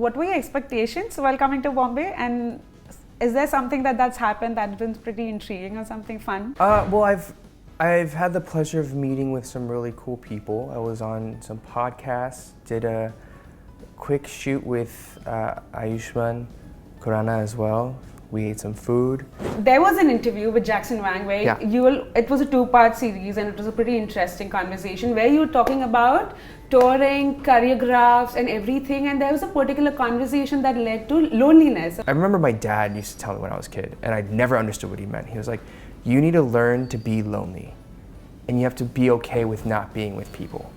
what were your expectations while coming to Bombay? And is there something that's happened that's been pretty intriguing or something fun? Well, I've had the pleasure of meeting with some really cool people. I was on some podcasts, did a quick shoot with Ayushmann Khurrana as well. We ate some food. There was an interview with Jackson Wang where it was a 2-part series, and it was a pretty interesting conversation where you were talking about touring, choreographs and everything, and there was a particular conversation that led to loneliness. I remember my dad used to tell me when I was a kid, and I never understood what he meant. He was like, you need to learn to be lonely, and you have to be okay with not being with people,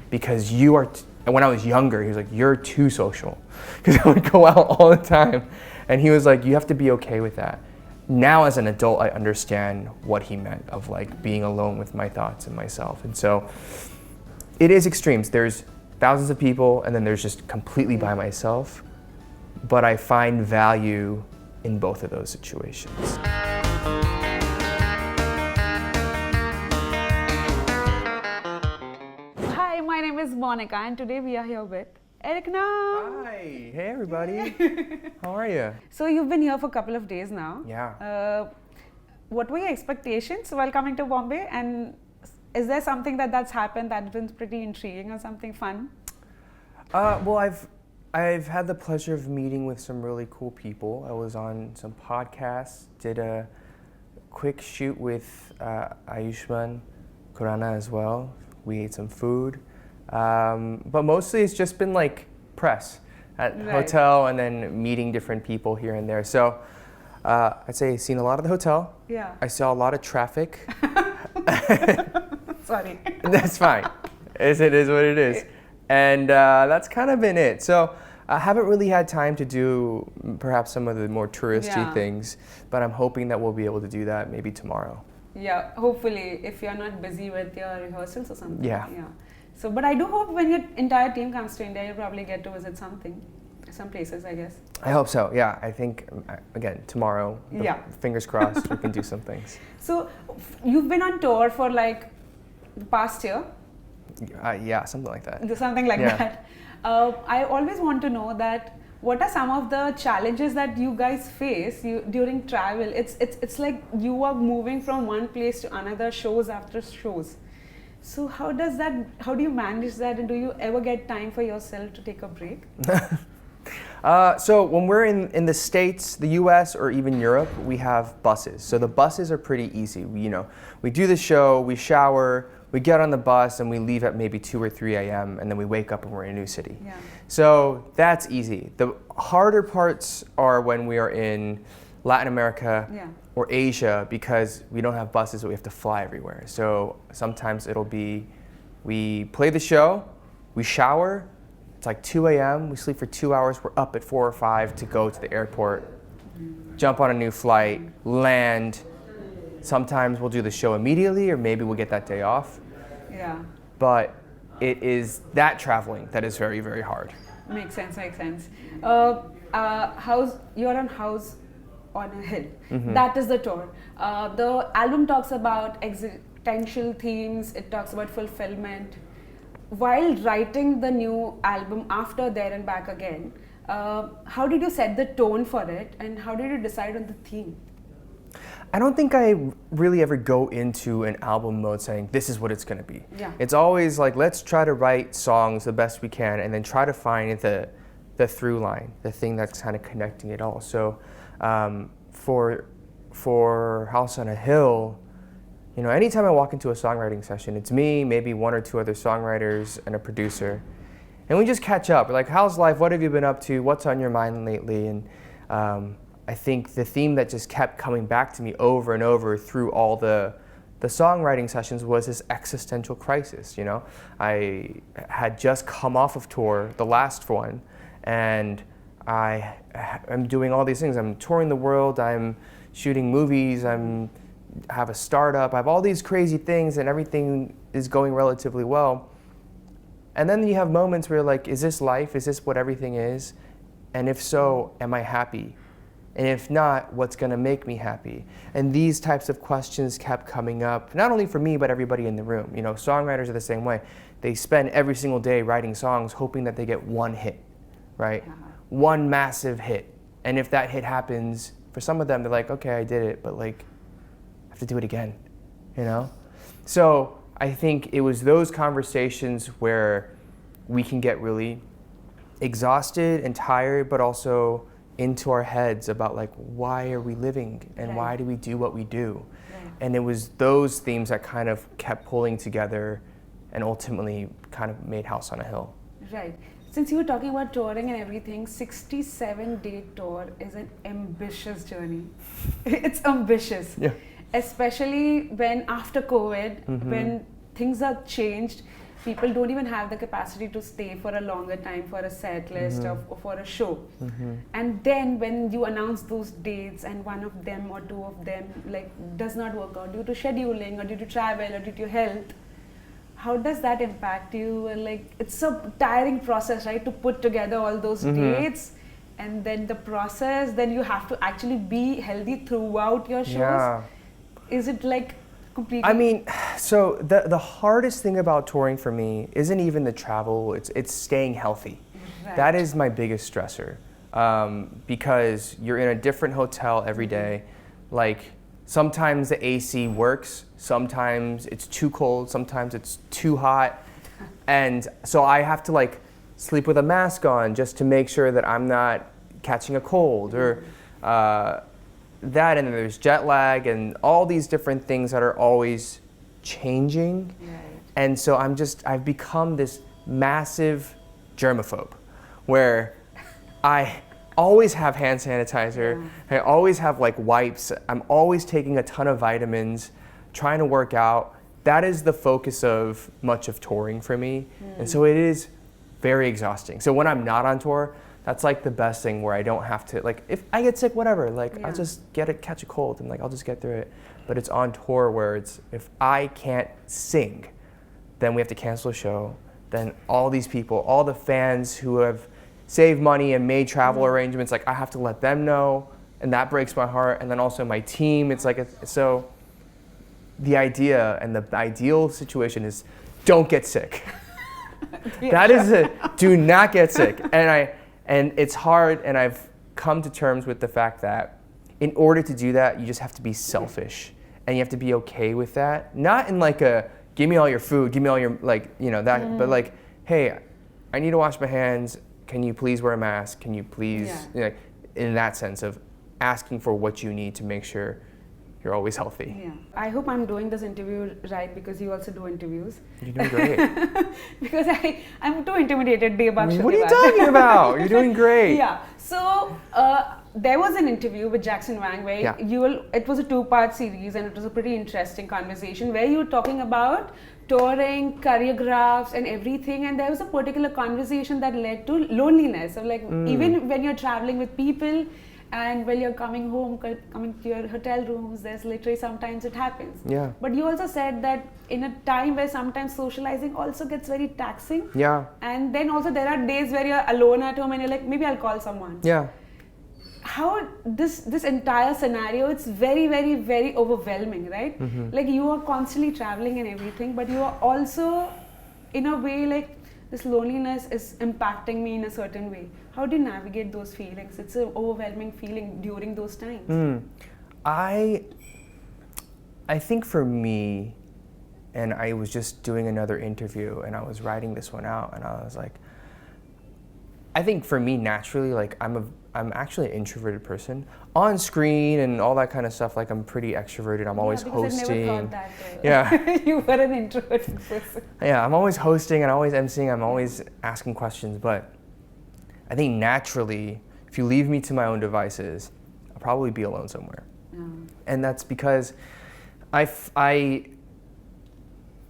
because you are, and when I was younger, he was like, you're too social, because I would go out all the time. And he was like, you have to be okay with that. Now as an adult, I understand what he meant of like being alone with my thoughts and myself. And so it is extremes. There's thousands of people and then there's just completely by myself. But I find value in both of those situations. Hi, my name is Monica and today we are here with Eric now. Hi, hey everybody. How are you? So you've been here for a couple of days now. Yeah. What were your expectations while coming to Bombay? And is there something that's happened that's been pretty intriguing or something fun? Well, I've had the pleasure of meeting with some really cool people. I was on some podcasts, did a quick shoot with Ayushmann Khurrana as well. We ate some food. But mostly it's just been like press at the hotel and then meeting different people here and there. So I'd say I've seen a lot of the hotel. Yeah. I saw a lot of traffic. Sorry. That's fine. It is what it is. And that's kind of been it. So I haven't really had time to do perhaps some of the more touristy things, but I'm hoping that we'll be able to do that maybe tomorrow. Yeah, hopefully, if you're not busy with your rehearsals or something. Yeah. So, but I do hope when your entire team comes to India, you'll probably get to visit some places, I guess. I hope so, yeah. I think, again, tomorrow, fingers crossed, we can do some things. So, you've been on tour for like the past year? Yeah, something like that. Something like that. I always want to know that what are some of the challenges that you guys face during travel? It's like you are moving from one place to another, shows after shows. So how do you manage that, and do you ever get time for yourself to take a break? So when we're in the States, the US, or even Europe, we have buses. So the buses are pretty easy. We do the show, we shower, we get on the bus, and we leave at maybe 2 or 3 a.m. and then we wake up and we're in a new city. Yeah. So that's easy. The harder parts are when we are in Latin America or Asia, because we don't have buses, so we have to fly everywhere. So sometimes it'll be, we play the show, we shower, it's like 2 a.m., we sleep for 2 hours, we're up at 4 or 5 to go to the airport, jump on a new flight, land. Sometimes we'll do the show immediately, or maybe we'll get that day off. Yeah. But it is that traveling that is very, very hard. Makes sense. You're on House on a Hill. Mm-hmm. That is the tour. The album talks about existential themes. It talks about fulfillment. While writing the new album after There and Back Again, how did you set the tone for it, and how did you decide on the theme? I don't think I really ever go into an album mode saying this is what it's going to be. Yeah. It's always like, let's try to write songs the best we can and then try to find the through line, the thing that's kind of connecting it all. So for House on a Hill, anytime I walk into a songwriting session, it's me, maybe 1 or 2 other songwriters and a producer. And we just catch up. We're like, how's life? What have you been up to? What's on your mind lately? And I think the theme that just kept coming back to me over and over through all the songwriting sessions was this existential crisis. I had just come off of tour, the last one, and I'm doing all these things. I'm touring the world, I'm shooting movies, I have a startup, I have all these crazy things, and everything is going relatively well. And then you have moments where you're like, is this life? Is this what everything is? And if so, am I happy? And if not, what's going to make me happy? And these types of questions kept coming up, not only for me, but everybody in the room. Songwriters are the same way. They spend every single day writing songs hoping that they get one hit, right? one massive hit. And if that hit happens, for some of them, they're like, okay, I did it, but like, I have to do it again, you know? So I think it was those conversations where we can get really exhausted and tired, but also into our heads about like, why are we living and why do we do what we do? And it was those themes that kind of kept pulling together and ultimately kind of made House on a Hill. Right. Since you were talking about touring and everything, 67-day tour is an ambitious journey. It's ambitious. Yeah. Especially when after COVID, when things are changed, people don't even have the capacity to stay for a longer time for a set list or for a show. And then when you announce those dates and one of them or two of them like does not work out due to scheduling or due to travel or due to your health, how does that impact you? Like, it's a tiring process, right, to put together all those dates, and then the process, then you have to actually be healthy throughout your shows. Yeah. Is it like completely? I mean, so the hardest thing about touring for me isn't even the travel, it's staying healthy. Right. That is my biggest stressor, because you're in a different hotel every day. Like, sometimes the AC works, sometimes it's too cold, sometimes it's too hot. And so I have to like sleep with a mask on just to make sure that I'm not catching a cold or that, and then there's jet lag and all these different things that are always changing. Right. And so I've become this massive germaphobe where I always have hand sanitizer, I always have like wipes, I'm always taking a ton of vitamins, trying to work out. That is the focus of much of touring for me. And so it is very exhausting. So when I'm not on tour, that's like the best thing where I don't have to, like, if I get sick, whatever, like I'll just catch a cold and like I'll just get through it. But it's on tour where it's, if I can't sing, then we have to cancel a show. Then all these people, all the fans who have saved money and made travel arrangements, like I have to let them know, and that breaks my heart. And then also my team, it's like, so the idea and the ideal situation is don't get sick. That is it, do not get sick. And it's hard, and I've come to terms with the fact that in order to do that, you just have to be selfish, and you have to be okay with that. Not in like a, give me all your food, give me all your, like, you know, that, but like, hey, I need to wash my hands, can you please wear a mask, can you please, you know, in that sense of asking for what you need to make sure you're always healthy. Yeah. I hope I'm doing this interview right, because you also do interviews. You're doing great. Because I'm too intimidated. What are you talking about? You're doing great. Yeah. So there was an interview with Jackson Wang where it was a 2-part series, and it was a pretty interesting conversation where you were talking about touring, choreographs and everything, and there was a particular conversation that led to loneliness of like even when you're traveling with people, and when you're coming home, coming to your hotel rooms, there's literally sometimes it happens. Yeah. But you also said that in a time where sometimes socializing also gets very taxing. Yeah. And then also there are days where you're alone at home and you're like, maybe I'll call someone. Yeah. How this entire scenario, it's very, very, very overwhelming, right? Like you are constantly traveling and everything, but you are also in a way like, this loneliness is impacting me in a certain way. How do you navigate those feelings? It's an overwhelming feeling during those times. I think for me, and I was just doing another interview and I was writing this one out, and I was like, I think for me naturally, like I'm actually an introverted person. On screen and all that kind of stuff, like I'm pretty extroverted. I'm always hosting. I never thought that. You were an introverted person. Yeah, I'm always hosting and always emceeing. I'm always asking questions. But I think naturally, if you leave me to my own devices, I'll probably be alone somewhere. And that's because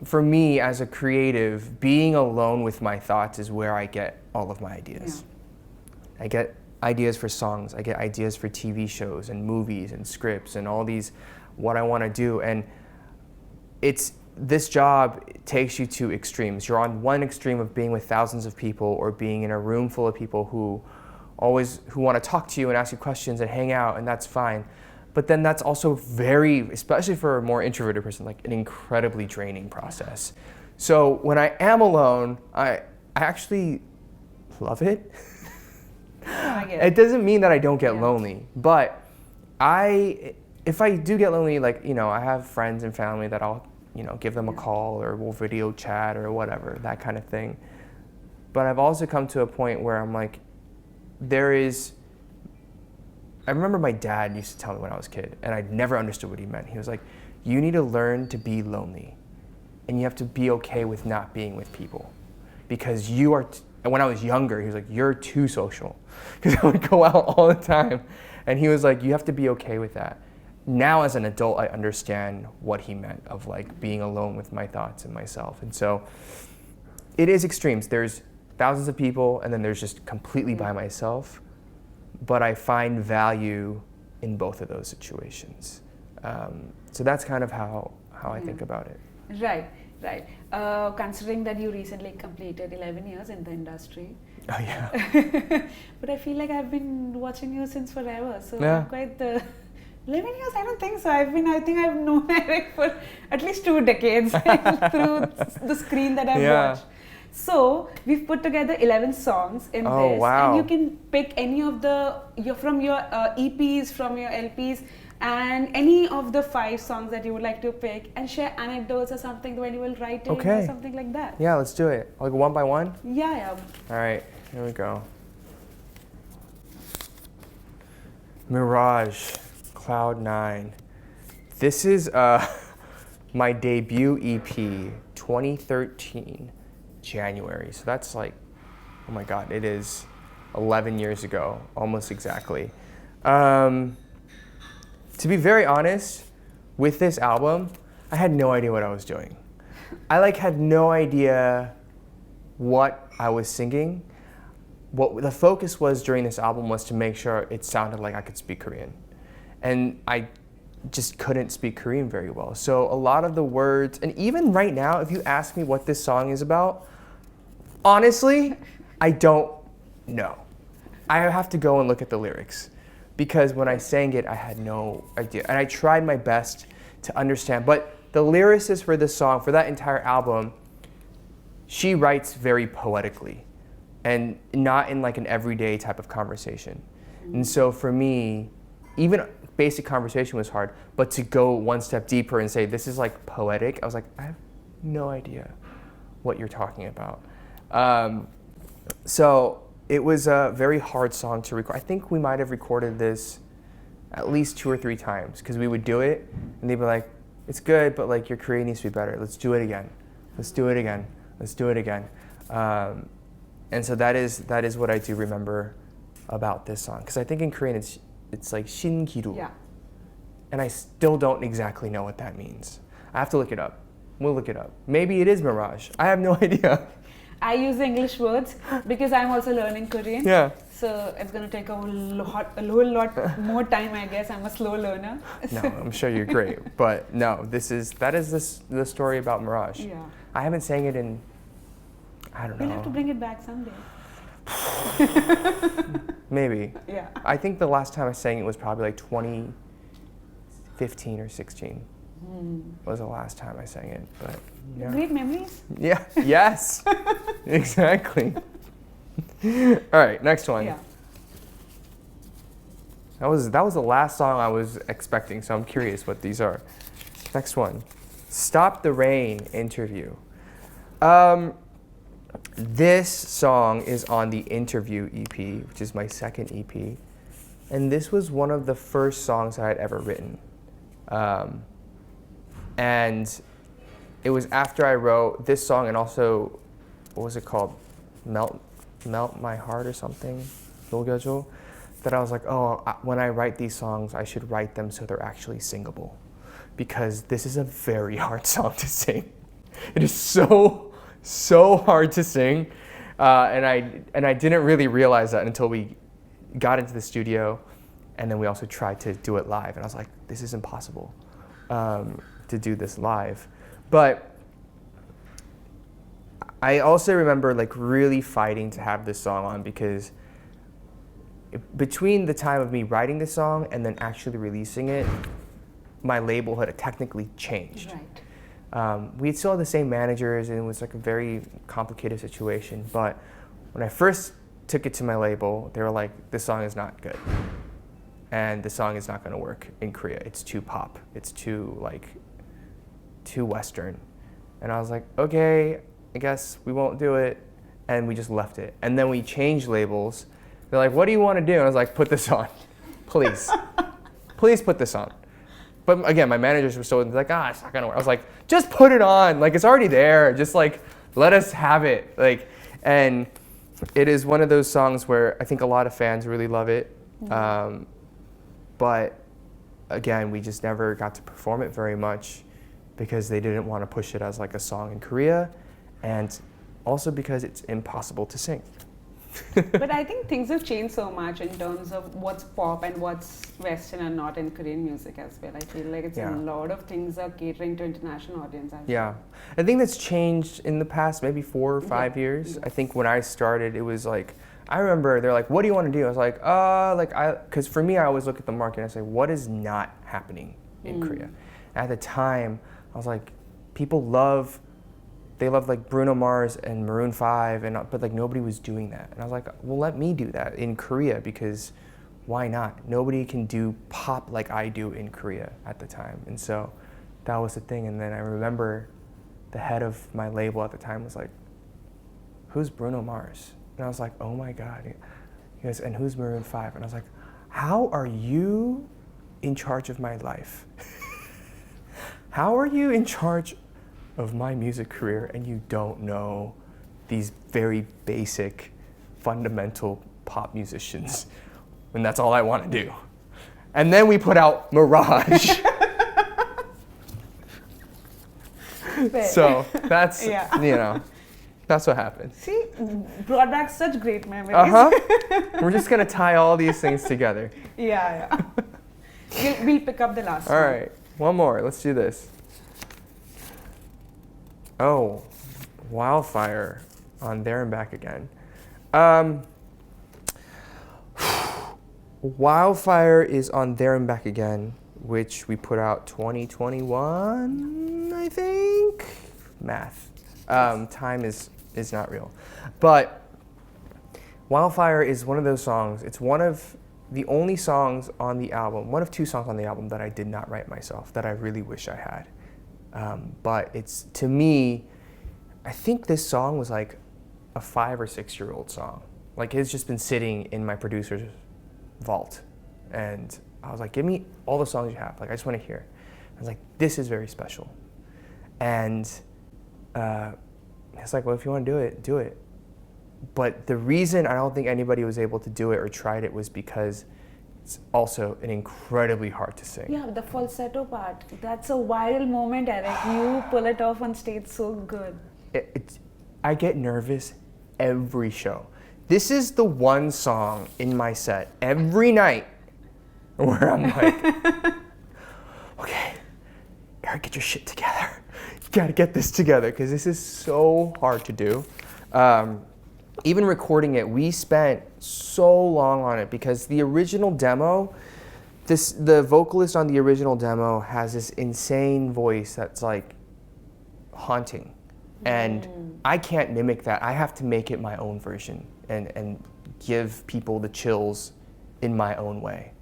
for me as a creative, being alone with my thoughts is where I get all of my ideas. I get ideas for songs, I get ideas for TV shows and movies and scripts and all these, what I want to do. And this job takes you to extremes. You're on one extreme of being with thousands of people or being in a room full of people who want to talk to you and ask you questions and hang out, and that's fine. But then that's also very, especially for a more introverted person, like an incredibly draining process. So when I am alone, I actually love it. I get It doesn't mean that I don't get Yeah. lonely, but if I do get lonely, like, you know, I have friends and family that I'll, you know, give them a call or we'll video chat or whatever, that kind of thing. But I've also come to a point where I'm like, I remember my dad used to tell me when I was a kid, and I never understood what he meant. He was like, you need to learn to be lonely, and you have to be okay with not being with people, because you are, and when I was younger, he was like, you're too social, because I would go out all the time, and he was like, you have to be okay with that. Now as an adult, I understand what he meant of like being alone with my thoughts and myself. And so it is extremes. There's thousands of people, and then there's just completely by myself. But I find value in both of those situations. So that's kind of how I think about it. Right. Considering that you recently completed 11 years in the industry. Oh yeah. But I feel like I've been watching you since forever. So Yeah. I'm quite the 11 years, I don't think so. I think I've known Eric for at least 2 decades through the screen that I've watched. So we've put together 11 songs in this, wow. and you can pick any of from your EPs, from your LPs, and any of the 5 songs that you would like to pick, and share anecdotes or something when you will write it or something like that. Yeah, let's do it. Like one by one? Yeah. All right, here we go. Mirage, Cloud 9. This is my debut EP, 2013. January. So that's like, oh my God, it is 11 years ago, almost exactly. To be very honest, with this album, I had no idea what I was doing. I had no idea what I was singing. What the focus was during this album was to make sure it sounded like I could speak Korean. And I just couldn't speak Korean very well. So a lot of the words, and even right now, if you ask me what this song is about, honestly, I don't know. I have to go and look at the lyrics, because when I sang it, I had no idea. And I tried my best to understand. But the lyricist for this song, for that entire album, she writes very poetically and not in like an everyday type of conversation. And so for me, even basic conversation was hard, but to go one step deeper and say, this is like poetic, I was like, I have no idea what you're talking about. So it was a very hard song to record. I think we might have recorded this at least 2 or 3 times, because we would do it and they'd be like, it's good, but like your Korean needs to be better. Let's do it again. Let's do it again. Let's do it again. And so that is what I do remember about this song, because I think in Korean it's like 신기루. Yeah. And I still don't exactly know what that means. I have to look it up. We'll look it up. Maybe it is Mirage. I have no idea. I use English words because I'm also learning Korean. Yeah. So it's going to take a whole lot more time, I guess. I'm a slow learner. No, I'm sure you're great. But no, that is the story about Mirage. Yeah. I haven't sang it in, I don't know. We'll have to bring it back someday. Maybe. Yeah. I think the last time I sang it was probably like 2015 or 16. Was the last time I sang it, but yeah. Great memories. Yeah. Yes. Exactly. All right, next one. Yeah. That was the last song I was expecting, so I'm curious what these are. Next one. Stop the Rain Interview. This song is on the Interview EP, which is my second EP. And this was one of the first songs I had ever written. And it was after I wrote this song, and also, what was it called? Melt My Heart or something? Dolgyeojo? That I was like, when I write these songs, I should write them so they're actually singable. Because this is a very hard song to sing. It is so hard to sing. And I didn't really realize that until we got into the studio, and then we also tried to do it live. And I was like, this is impossible to do this live. But I also remember like really fighting to have this song on, because between the time of me writing this song and then actually releasing it, my label had technically changed. Right. We still had the same managers, and it was like a very complicated situation. But when I first took it to my label. They were like, this song is not good. And the song is not gonna work in Korea. It's too pop. It's too Western. And I was like, okay, I guess we won't do it. And we just left it. And then we changed labels. They're like, what do you want to do? And I was like, put this on, please. Please put this on. But again, my managers were still like, it's not gonna work. I was like, just put it on. Like, it's already there. Just like, let us have it. Like, and it is one of those songs where I think a lot of fans really love it. But again, we just never got to perform it very much because they didn't want to push it as like a song in Korea, and also because it's impossible to sing. But I think things have changed so much in terms of what's pop and what's Western and not in Korean music as well. I feel like it's a lot of things are catering to international audience. Yeah, I think that's changed in the past maybe 4 or 5 years. I think when I started, it was like, I remember they're like, what do you want to do? I was like, because for me, I always look at the market and I say, what is not happening in Korea? At the time, I was like, they love like Bruno Mars and Maroon 5, but like nobody was doing that. And I was like, well, let me do that in Korea, because why not? Nobody can do pop like I do in Korea at the time. And so that was the thing. And then I remember the head of my label at the time was like, who's Bruno Mars? And I was like, oh my God. He goes, and who's Maroon 5? And I was like, how are you in charge of my life? How are you in charge of my music career and you don't know these very basic, fundamental pop musicians? And that's all I want to do. And then we put out Mirage. So that's, that's what happened. See, brought back such great memories. We're just going to tie all these things together. We'll pick up the last one. All right, one more. Let's do this. Oh, Wildfire on There and Back Again. Wildfire is on There and Back Again, which we put out 2021, I think. Math. Time is not real. But Wildfire is one of those songs. It's one of the only songs on the album, one of 2 songs on the album that I did not write myself, that I really wish I had. But it's, to me, I think this song was like a 5 or 6 year old song. Like, it's just been sitting in my producer's vault. And I was like, give me all the songs you have. Like, I just want to hear. I was like, this is very special. And it's like, well, if you want to do it, do it. But the reason I don't think anybody was able to do it or tried it was because it's also an incredibly hard to sing. Yeah, the falsetto part. That's a viral moment, Eric. You pull it off on stage so good. I get nervous every show. This is the one song in my set every night where I'm like, okay, Eric, get your shit together. You gotta get this together, because this is so hard to do. Even recording it, we spent so long on it, because the original demo, the vocalist on the original demo has this insane voice that's like haunting. And I can't mimic that. I have to make it my own version and give people the chills in my own way.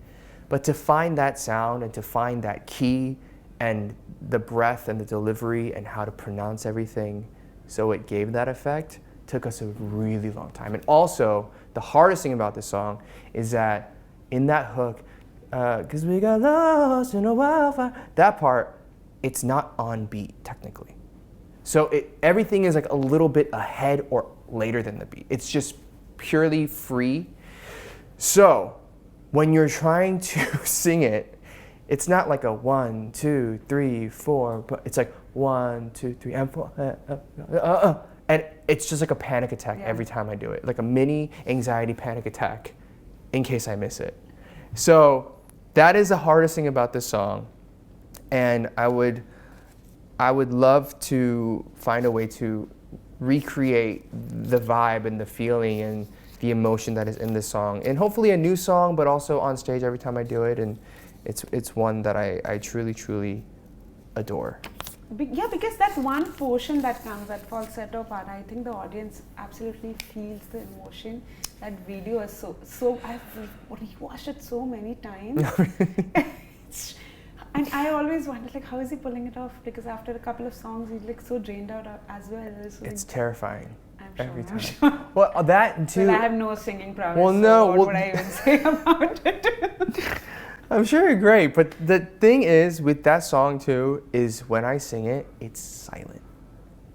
But to find that sound and to find that key and the breath and the delivery and how to pronounce everything so it gave that effect took us a really long time. And also, the hardest thing about this song is that in that hook, 'cause we got lost in a wildfire, that part, it's not on beat technically. So everything is like a little bit ahead or later than the beat. It's just purely free. So when you're trying to sing it, it's not like a 1, 2, 3, 4, but it's like 1, 2, 3, and 4. And it's just like a panic attack every time I do it, like a mini anxiety panic attack in case I miss it. So that is the hardest thing about this song. And I would love to find a way to recreate the vibe and the feeling and the emotion that is in this song. And hopefully a new song, but also on stage every time I do it. And it's one that I truly, truly adore. Yeah, because that one portion that comes, that falsetto part, I think the audience absolutely feels the emotion. That video is so. I've rewatched it so many times. And I always wondered, like, how is he pulling it off? Because after a couple of songs, he's like so drained out as well. So It's terrifying. I'm sure, Every I'm time. sure. Well, that too. Well, I have no singing prowess. Well, no. So what would I even say about it? I'm sure you're great, but the thing is with that song too is when I sing it, it's silent.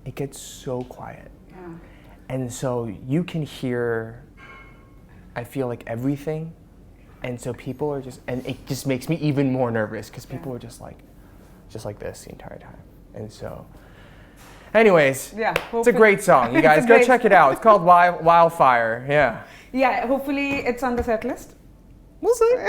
It gets so quiet. Yeah. And so you can hear, I feel like everything. And so people are just, and it just makes me even more nervous because people are just like this the entire time. And so, anyways, it's a great song. You guys go check it out. It's called Wildfire. Yeah. Yeah, hopefully it's on the set list. We'll see.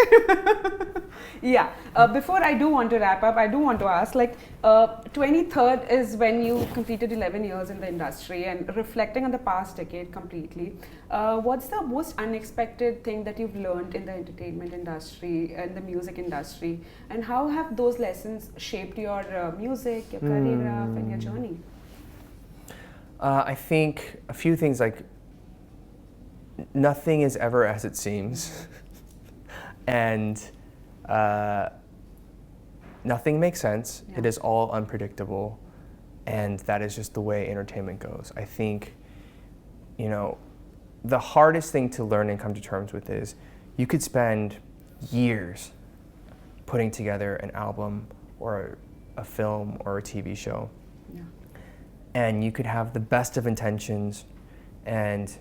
Yeah. Before I do want to wrap up, I do want to ask, like, 23rd is when you completed 11 years in the industry, and reflecting on the past decade completely, what's the most unexpected thing that you've learned in the entertainment industry and the music industry, and how have those lessons shaped your music, your career graph, and your journey? I think a few things, like nothing is ever as it seems. And nothing makes sense. Yeah. It is all unpredictable, and that is just the way entertainment goes. I think, the hardest thing to learn and come to terms with is you could spend years putting together an album or a film or a TV show, and you could have the best of intentions and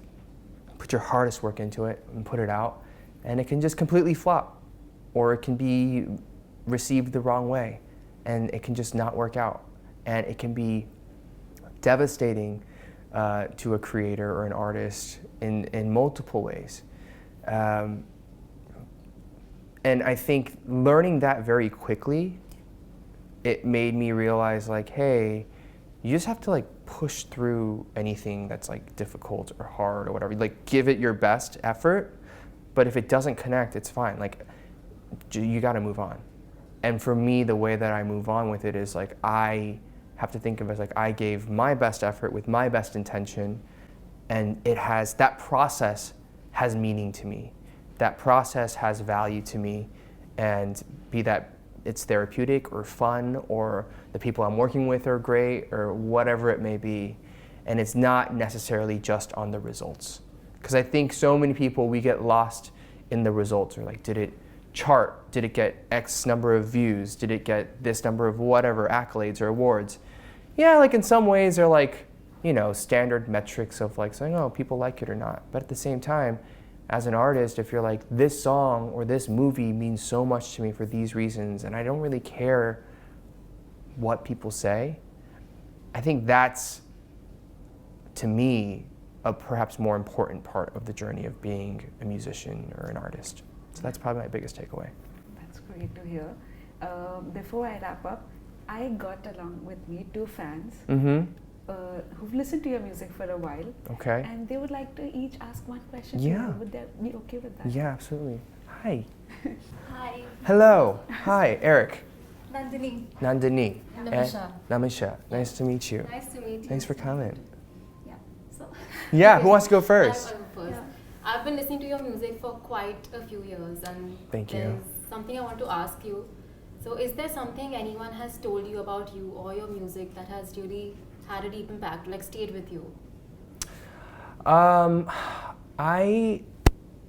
put your hardest work into it and put it out, and it can just completely flop, or it can be received the wrong way, and it can just not work out. And it can be devastating to a creator or an artist in multiple ways. And I think learning that very quickly, it made me realize, like, hey, you just have to like push through anything that's like difficult or hard or whatever. Like, give it your best effort. But if it doesn't connect, it's fine. Like, you got to move on. And for me, the way that I move on with it is like, I have to think of it as like, I gave my best effort with my best intention, and that process has meaning to me. That process has value to me, and be that it's therapeutic or fun, or the people I'm working with are great, or whatever it may be. And it's not necessarily just on the results. Because I think so many people, we get lost in the results, or like, did it chart? Did it get X number of views? Did it get this number of whatever accolades or awards? Yeah, like in some ways they're like, standard metrics of like saying, oh, people like it or not. But at the same time, as an artist, if you're like, this song or this movie means so much to me for these reasons, and I don't really care what people say, I think that's, to me, a perhaps more important part of the journey of being a musician or an artist. So that's probably my biggest takeaway. That's great to hear. Before I wrap up, I got along with me 2 fans who've listened to your music for a while. Okay. And they would like to each ask one question to you. Would they be okay with that? Yeah, absolutely. Hi. Hi. Hello. Hi, Eric. Nandini. Nandini. Namisha. Namisha. Nice to meet you. Nice to meet you. Thanks for coming. Yeah. So. Yeah, who wants to go first? I'll go first. Yeah. I've been listening to your music for quite a few years, and Thank you. There's something I want to ask you. So is there something anyone has told you about you or your music that has really had a deep impact, like stayed with you?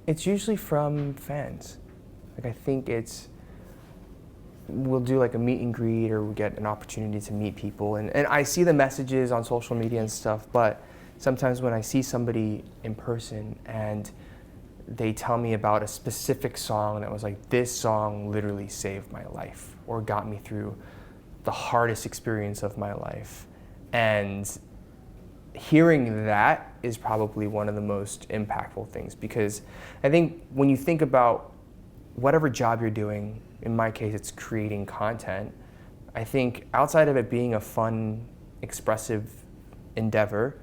It's usually from fans. Like, I think we'll do like a meet and greet, or we get an opportunity to meet people, and I see the messages on social media and stuff, but sometimes when I see somebody in person and they tell me about a specific song that was like, this song literally saved my life or got me through the hardest experience of my life. And hearing that is probably one of the most impactful things, because I think when you think about whatever job you're doing, in my case it's creating content, I think outside of it being a fun, expressive endeavor,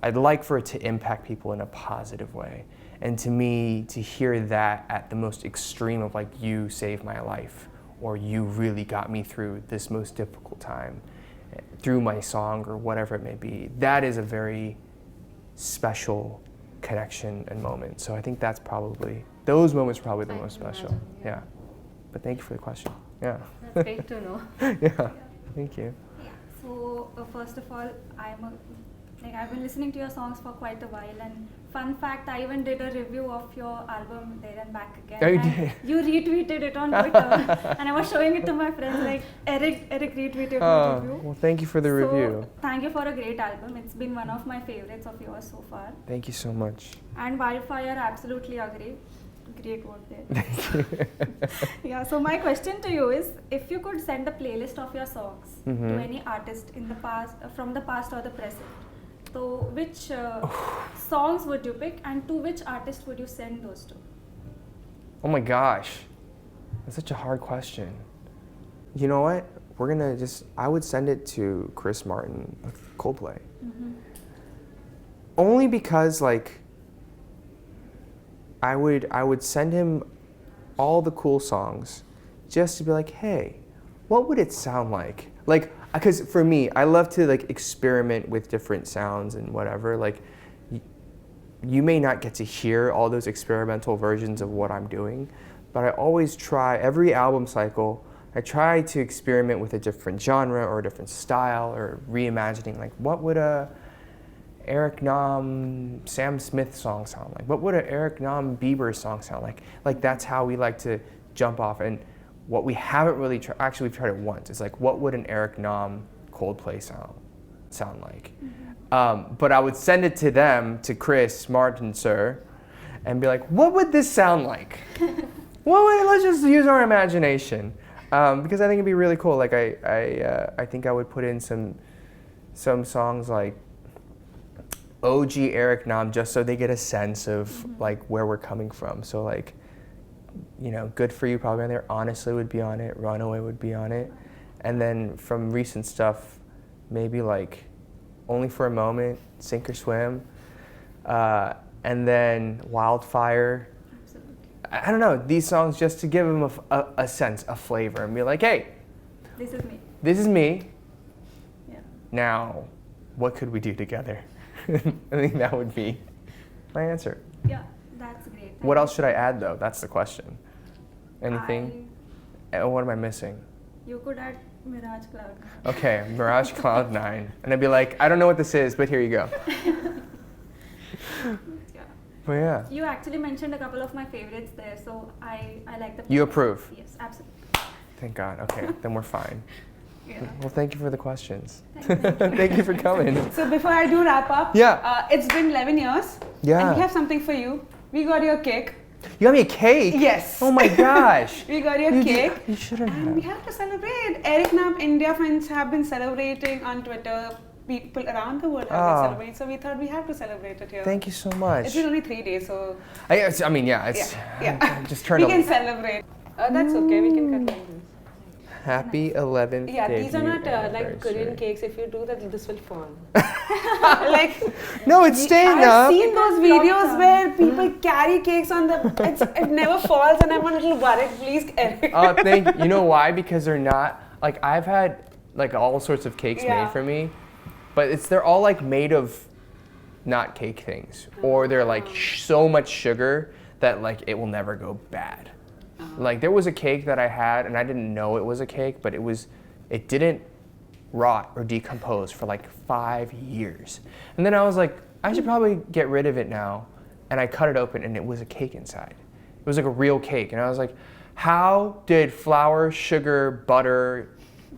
I'd like for it to impact people in a positive way. And to me, to hear that at the most extreme of like, you saved my life, or you really got me through this most difficult time through my song or whatever it may be, that is a very special connection and moment. So I think those moments are probably the most special. Imagine, Yeah. But thank you for the question. Yeah. That's great to know. Yeah. Thank you. Yeah. So first of all, I've been listening to your songs for quite a while, and fun fact, I even did a review of your album There and Back Again. Oh, you and did? you retweeted it on Twitter, and I was showing it to my friends. Like Eric retweeted my review. Well, thank you for the review. Thank you for a great album. It's been one of my favorites of yours so far. Thank you so much. And Wildfire, absolutely agree. Great work there. Thank you. Yeah. So my question to you is, if you could send a playlist of your songs Mhm. to any artist in the past, from the past or the present, so which songs would you pick, and to which artist would you send those to? Oh my gosh. That's such a hard question. You know what? I would send it to Chris Martin of Coldplay. Mm-hmm. Only because like I would send him all the cool songs just to be like, hey, what would it sound like? Like, because for me, I love to like experiment with different sounds and whatever. Like, you may not get to hear all those experimental versions of what I'm doing, but I always try, every album cycle, I try to experiment with a different genre or a different style or reimagining, like what would a Eric Nam, Sam Smith song sound like? What would an Eric Nam Bieber song sound like? Like that's how we like to jump off. And what we haven't really tried, actually we've tried it once, it's like what would an Eric Nam Coldplay sound like? Mm-hmm. But I would send it to them, to Chris Martin, sir, and be like, what would this sound like? Let's just use our imagination. Because I think it'd be really cool. Like I think I would put in some songs like OG Eric Nam, just so they get a sense of like where we're coming from. So like, you know, Good For You probably on there. Honestly would be on it. Runaway would be on it. And then from recent stuff, maybe like Only for a Moment, Sink or Swim, and then Wildfire. Absolutely. I don't know, these songs just to give them a sense, a flavor, and be like, hey, This is me. this is me. Yeah. Now, what could we do together? I think that would be my answer. Yeah, that's great. What else should I add, though? That's the question. Anything? What am I missing? You could add Mirage Cloud. Okay, Mirage Cloud 9. And I'd be like, I don't know what this is, but here you go. Yeah. But yeah. You actually mentioned a couple of my favorites there, so I like the. You approve? Yes, absolutely. Thank God. Okay, then we're fine. Yeah. Well, thank you for the questions. Thank you. Thank you for coming. So before I do wrap up, Yeah. it's been 11 years. Yeah. And we have something for you. We got your cake. You got me a cake? Yes. Oh my gosh. We got your You cake. You shouldn't And we have. have to celebrate. Eric Nam India fans have been celebrating on Twitter. People around the world have been celebrating. So we thought we have to celebrate it here. Thank you so much. It's been only 3 days, so I mean, yeah, it's yeah. just turn we up. can celebrate. That's okay. We can cut like this. Happy 11th Yeah, these are debut not like Korean anniversary. cakes. If you do that, this will fall. Like No, it's staying I've up. seen those videos where people carry cakes on the. It never falls, and I'm a little worried. Please, Eric. You know why? Because they're not like I've had like all sorts of cakes made for me, but they're all like made of not cake things, or they're like so much sugar that like it will never go bad. Like there was a cake that I had and I didn't know it was a cake, but it didn't rot or decompose for like 5 years. And then I was like, I should probably get rid of it now. And I cut it open and it was a cake inside. It was like a real cake. And I was like, how did flour, sugar, butter,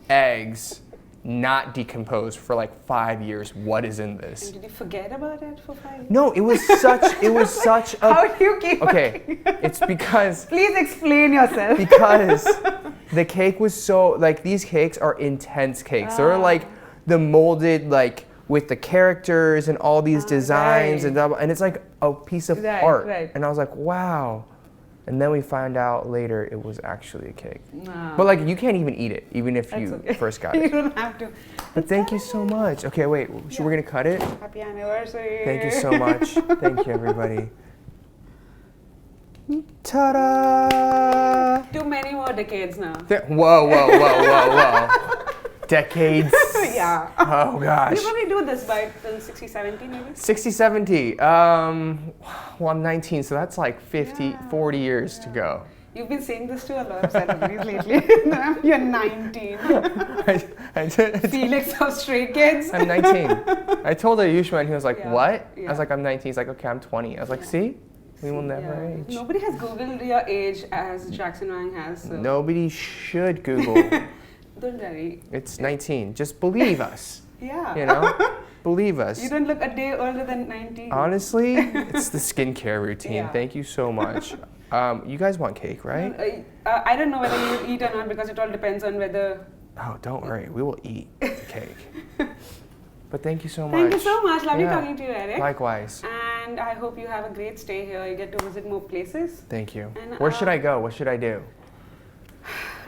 eggs not decompose for like 5 years? What is in this? And did you forget about it for 5 years? No, it was such a How do you keep? Okay, it's because Please explain yourself. because the cake was so like these cakes are intense cakes. They're like the molded like with the characters and all these designs right. and it's like a piece of Right, art. right. And I was like, wow. And then we find out later it was actually a cake. No. But like you can't even eat it, even if That's you okay. first got You it. don't have to. But thank you so much. Okay, wait. So we're gonna cut it. Happy anniversary. Thank you so much. Thank you, everybody. Ta-da! Too many more decades now. Whoa. Decades. yeah. Oh gosh. You probably do this by till 60, 70 maybe? 60, 70. Well, I'm 19, so that's like 50, 40 years to go. You've been saying this to a lot of celebrities lately. You're 19. Felix of Stray Kids. I'm 19. I told Ayushman, he was like, Yeah. what? I Yeah. was like, I'm 19. He's like, okay, I'm 20. I was like, see? We will never Yeah. age. Nobody has Googled your age as Jackson Wang has. So. Nobody should Google. Don't worry. It's 19. Just believe us. Yeah. You know? Believe us. You don't look a day older than 19. Honestly, it's the skincare routine. Yeah. Thank you so much. You guys want cake, right? I don't know whether you eat or not because it all depends on whether. Oh, don't worry. We will eat the cake. But thank you so much. Thank you so much. Lovely Yeah. talking to you, Eric. Likewise. And I hope you have a great stay here. You get to visit more places. Thank you. And, Where should I go? What should I do?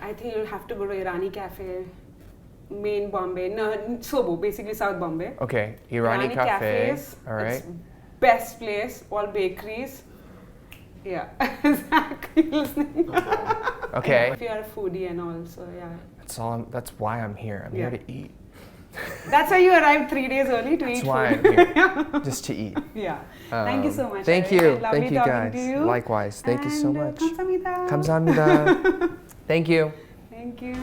I think you'll have to go to Irani Cafe, main Bombay. No, Sobo, basically South Bombay. Okay, Irani Cafe. Cafes. All right. It's best place. All bakeries. Yeah. Zach, you listening? Okay. If you are a foodie and all, so yeah. That's why I'm here. I'm Yeah. here to eat. That's why you arrived 3 days early to That's eat why food. I'm here. Just to eat. Yeah. Thank you so much. Thank Eric. you. Lovely Thank you talking guys. to you. Likewise. Thank you so And, much. 감사합니다. 감사합니다. Thank you. Thank you.